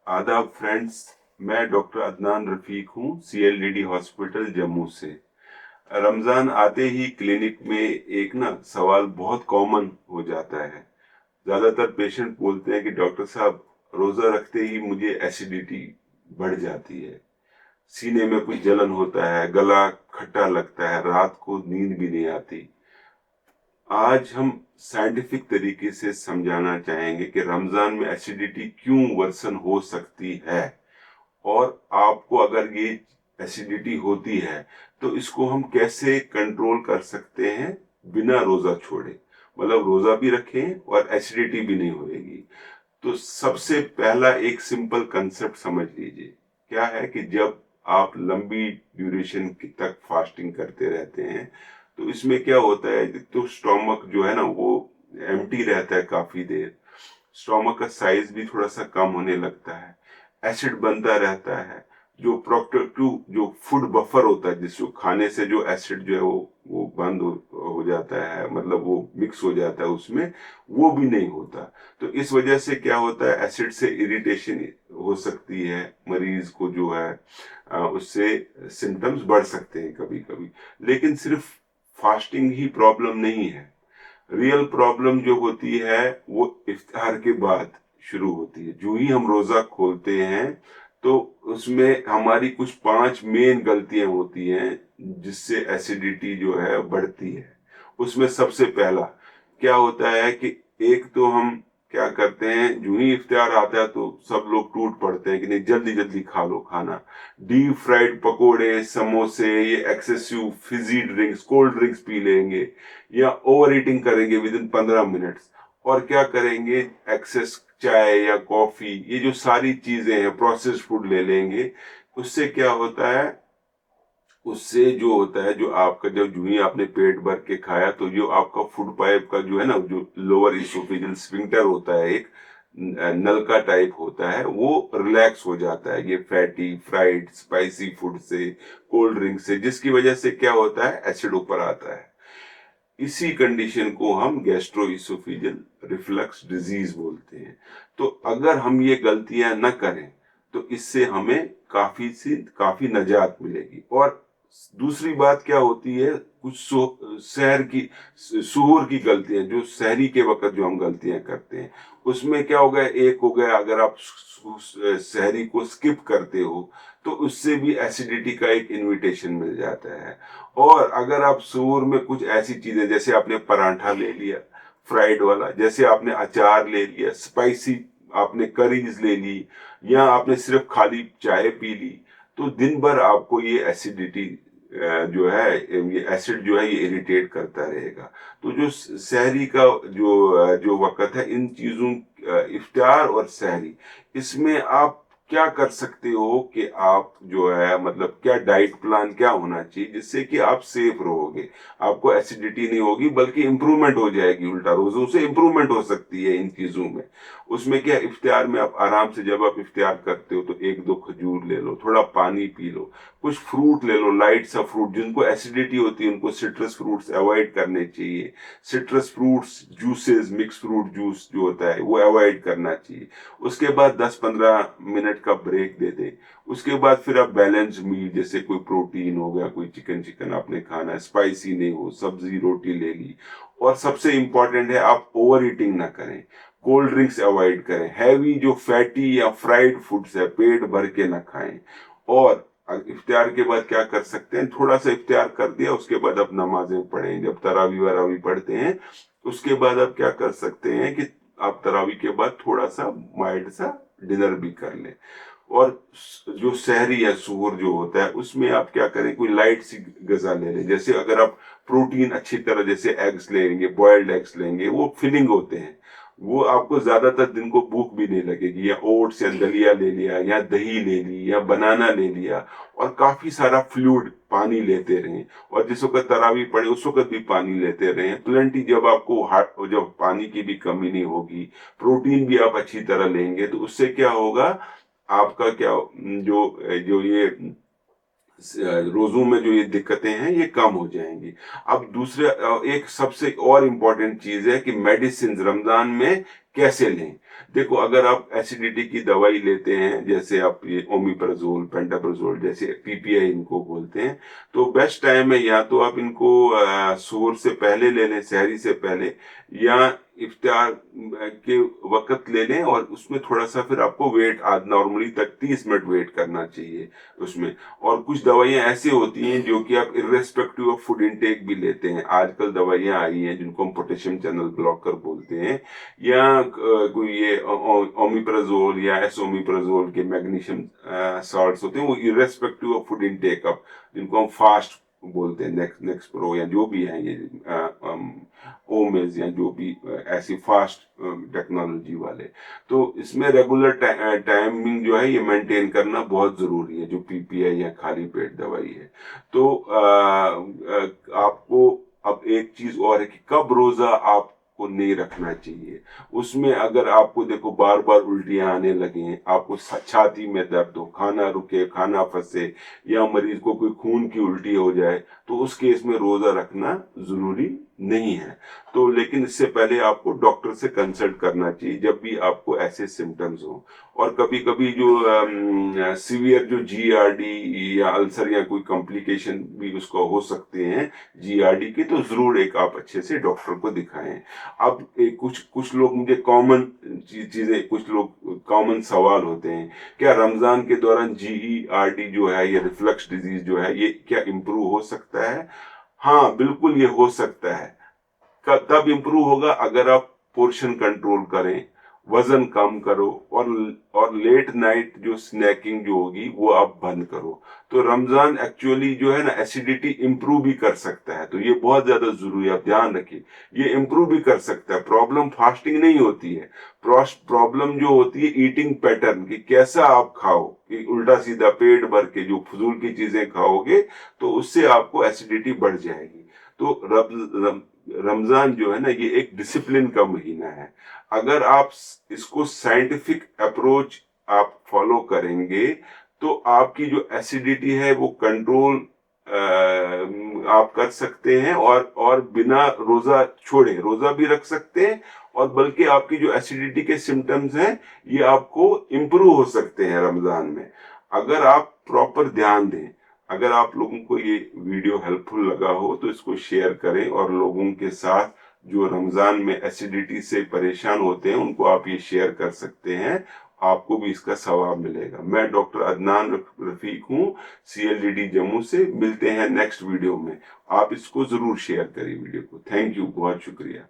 आदाब फ्रेंड्स, मैं डॉक्टर अदनान रफीक हूँ CLDD हॉस्पिटल जम्मू से। रमज़ान आते ही क्लिनिक में एक ना सवाल बहुत कॉमन हो जाता है। ज़्यादातर पेशेंट बोलते हैं कि डॉक्टर साहब, रोज़ा रखते ही मुझे एसिडिटी बढ़ जाती है, सीने में कुछ जलन होता है, गला खट्टा लगता है, रात को नींद भी नहीं आती। आज हम साइंटिफिक तरीके से समझाना चाहेंगे कि रमज़ान में एसिडिटी क्यों वर्सन हो सकती है, और आपको अगर ये एसिडिटी होती है तो इसको हम कैसे कंट्रोल कर सकते हैं बिना रोजा छोड़े, मतलब रोजा भी रखें और एसिडिटी भी नहीं होएगी। तो सबसे पहला एक सिंपल कंसेप्ट समझ लीजिए। क्या है कि जब आप लंबी ड्यूरेशन तक फास्टिंग करते रहते हैं तो इसमें क्या होता है, तो स्टोमक जो है ना वो एम्प्टी रहता है काफी देर, स्टोमक का साइज भी थोड़ा सा कम होने लगता है, एसिड बनता रहता है। जो प्रोडक्टिव जो फूड बफर होता है, जिसको खाने से जो एसिड जो है वो बंद हो जाता है, मतलब वो मिक्स हो जाता है उसमें, वो भी नहीं होता। तो इस वजह से क्या होता है, एसिड से इरिटेशन हो सकती है मरीज को, जो है उससे सिम्टम्स बढ़ सकते हैं कभी कभी। लेकिन सिर्फ फास्टिंग ही प्रॉब्लम नहीं है, रियल प्रॉब्लम जो होती है वो इफ्तार के बाद शुरू होती है। जो ही हम रोजा खोलते हैं तो उसमें हमारी कुछ 5 मेन गलतियां होती हैं जिससे एसिडिटी जो है बढ़ती है। उसमें सबसे पहला क्या होता है कि एक तो हम क्या करते हैं, जो ही इफ्तार आता है तो सब लोग टूट पड़ते हैं कि नहीं जल्दी जल्दी खा लो खाना। डीप फ्राइड पकोड़े, समोसे, ये excessive Fiji drinks, cold drinks P लेंगे, या ओवर ईटिंग करेंगे विद इन 15 मिनट्स। और क्या करेंगे, एक्सेस चाय या कॉफी, ये जो सारी चीजें हैं, प्रोसेस्ड फूड ले लेंगे। उससे क्या होता है, उससे जो होता है, जो आपका जब जो ही आपने पेट भर के खाया तो जो आपका फूड पाइप का जो है ना, जो लोअर इसोफेजियल स्फिंक्टर होता है, एक नल का टाइप होता है, वो रिलैक्स हो जाता है ये फैटी फ्राइड स्पाइसी फूड से, कोल्ड ड्रिंक से, जिसकी वजह से क्या होता है, एसिड ऊपर आता है। इसी कंडीशन को हम गैस्ट्रोइसोफेजियल रिफ्लक्स डिजीज बोलते हैं। तो अगर हम ये गलतियां न करें तो इससे हमें काफी नजात मिलेगी। और दूसरी बात क्या होती है, कुछ शहर की सुहूर की गलतियां, जो शहरी के वक्त जो हम गलतियां करते हैं, उसमें क्या हो गया, एक हो गया अगर आप शहरी को स्किप करते हो तो उससे भी एसिडिटी का एक इनविटेशन मिल जाता है। और अगर आप सुअर में कुछ ऐसी चीजें, जैसे आपने परांठा ले लिया फ्राइड वाला, जैसे आपने अचार ले लिया, स्पाइसी आपने करीज ले ली, या आपने सिर्फ खाली चाय पी ली, तो दिन भर आपको ये एसिडिटी जो है, ये एसिड जो है ये इरिटेट करता रहेगा। तो जो सहरी का जो वक्त है, इन चीजों इफ्तार और सहरी, इसमें आप क्या कर सकते हो कि आप जो है, मतलब क्या डाइट प्लान क्या होना चाहिए जिससे कि आप सेफ रहोगे, आपको एसिडिटी नहीं होगी बल्कि इंप्रूवमेंट हो जाएगी। उल्टा रोजों से इंप्रूवमेंट हो सकती है इन चीजों में। उसमें क्या, इफ्तार में आप आराम से जब आप इफ्तार करते हो तो 1-2 खजूर ले लो, थोड़ा पानी पी लो, कुछ फ्रूट ले लो, लाइट सा फ्रूट। जिनको एसिडिटी होती है उनको सिट्रस फ्रूट्स अवॉइड करने चाहिए। Citrus fruits, juices, mix fruit juice जो होता है वो अवॉइड करना चाहिए। उसके बाद 10-15 मिनट का ब्रेक दे दें। उसके बाद फिर आप बैलेंस मील, जैसे कोई प्रोटीन हो गया, कोई चिकन आपने खाना है, स्पाइसी नहीं हो, सब्जी रोटी ले ली। और सबसे इंपॉर्टेंट है, आप ओवर ईटिंग ना करें, कोल्ड ड्रिंक्स अवॉइड करें, हैवी जो फैटी या फ्राइड फूड्स है पेट भर के ना खाएं। और इफ्तार के बाद क्या कर सकते हैं, थोड़ा सा इफ्तार कर दिया, उसके बाद आप नमाजें पढ़ें, जब तरावी वरावी पढ़ते हैं उसके बाद आप क्या कर सकते हैं कि आप तरावी के बाद थोड़ा सा माइल्ड सा डिनर भी कर लें। और जो सहरी या सुहर जो होता है उसमें आप क्या करें, कोई लाइट सी गजा ले लें। जैसे अगर आप प्रोटीन अच्छी तरह, जैसे एग्स लेंगे, बॉइल्ड एग्स लेंगे, वो फिलिंग होते हैं, वो आपको ज्यादातर दिन को भूख भी नहीं लगेगी। या ओट्स या दलिया ले लिया, या दही ले ली, या बनाना ले लिया, और काफी सारा फ्लूइड पानी लेते रहें। और जिस वक्त तरावी पड़े उस वक्त भी पानी लेते रहें प्लेंटी, जब आपको जब पानी की भी कमी नहीं होगी, प्रोटीन भी आप अच्छी तरह लेंगे, तो उससे क्या होगा, आपका क्या जो जो ये रोजों में जो ये दिक्कतें हैं ये कम हो जाएंगी। अब दूसरे एक सबसे और इम्पोर्टेंट चीज है कि मेडिसिन रमजान में कैसे लें। देखो, अगर आप एसिडिटी की दवाई लेते हैं, जैसे आप ये ओमिप्राजोल, पेंटाप्राजोल, जैसे पीपीआई इनको बोलते हैं, तो बेस्ट टाइम है या तो आप इनको सुबह से पहले ले लें, सहरी से पहले, या इफ्तार के वक्त ले लें, और उसमें थोड़ा सा फिर आपको वेट आज नॉर्मली तक 30 मिनट वेट करना चाहिए उसमें। और कुछ दवाइयां ऐसी होती हैं जो कि आप इर्रेस्पेक्टिव ऑफ फूड इनटेक भी लेते हैं। आजकल दवाइयां आई हैं जिनको हम पोटेशियम चैनल ब्लॉकर बोलते हैं, या कोई ये ओमिप्राजोल या एसोमिप्राजोल के मैग्नीशियम सॉल्ट्स होते हैं, वो irrespective of food intake up, जिनको हम फास्ट बोलते हैं, नेक्स्ट प्रो या जो भी है ये ओमेज या जो भी ऐसी फास्ट टेक्नोलॉजी वाले, तो इसमें रेगुलर टाइमिंग जो है ये मेंटेन करना बहुत जरूरी है, जो पीपीआई या खाली पेट दवाई है। तो आपको अब एक चीज और है कि कब रोजा आप को नहीं रखना चाहिए। उसमें अगर आपको देखो बार बार उल्टियां आने लगे, आपको छाती में दर्द हो, खाना रुके, खाना फंसे, या मरीज को कोई खून की उल्टी हो जाए, तो उस केस में रोजा रखना जरूरी नहीं है। तो लेकिन इससे पहले आपको डॉक्टर से कंसल्ट करना चाहिए जब भी आपको ऐसे सिम्टम्स हो। और कभी कभी जो सीवियर जो जीआरडी या अल्सर या कोई कॉम्प्लिकेशन भी उसको हो सकते हैं जीआरडी के, तो जरूर एक आप अच्छे से डॉक्टर को दिखाएं। अब कुछ लोग मुझे कॉमन चीजें, कुछ लोग कॉमन सवाल होते हैं, क्या रमजान के दौरान जीईआरडी जो है, ये रिफ्लक्स डिजीज जो है, ये क्या इम्प्रूव हो सकता है? हाँ, बिल्कुल ये हो सकता है। तब इम्प्रूव होगा अगर आप पोर्शन कंट्रोल करें, वजन कम करो, और लेट नाइट जो स्नैकिंग जो होगी वो आप बंद करो। तो रमजान एक्चुअली जो है ना एसिडिटी इंप्रूव भी कर सकता है, तो ये बहुत ज्यादा जरूरी है, आप ध्यान रखिए, ये इंप्रूव भी कर सकता है। प्रॉब्लम फास्टिंग नहीं होती है, प्रॉब्लम जो होती है ईटिंग पैटर्न की, कैसा आप खाओ, कि उल्टा सीधा पेट भर के जो फजूल की चीजें खाओगे तो उससे आपको एसिडिटी बढ़ जाएगी। तो रमजान जो है ना ये एक डिसिप्लिन का महीना है। अगर आप इसको साइंटिफिक अप्रोच आप फॉलो करेंगे तो आपकी जो एसिडिटी है वो कंट्रोल आप कर सकते हैं, और बिना रोजा छोड़े रोजा भी रख सकते हैं, और बल्कि आपकी जो एसिडिटी के सिम्टम्स हैं ये आपको इम्प्रूव हो सकते हैं रमजान में, अगर आप प्रॉपर ध्यान दें। अगर आप लोगों को ये वीडियो हेल्पफुल लगा हो तो इसको शेयर करें, और लोगों के साथ जो रमजान में एसिडिटी से परेशान होते हैं उनको आप ये शेयर कर सकते हैं, आपको भी इसका सवाब मिलेगा। मैं डॉक्टर अदनान रफीक हूँ, सीएलडीडी जम्मू से। मिलते हैं नेक्स्ट वीडियो में, आप इसको जरूर शेयर करें वीडियो को। थैंक यू, बहुत शुक्रिया।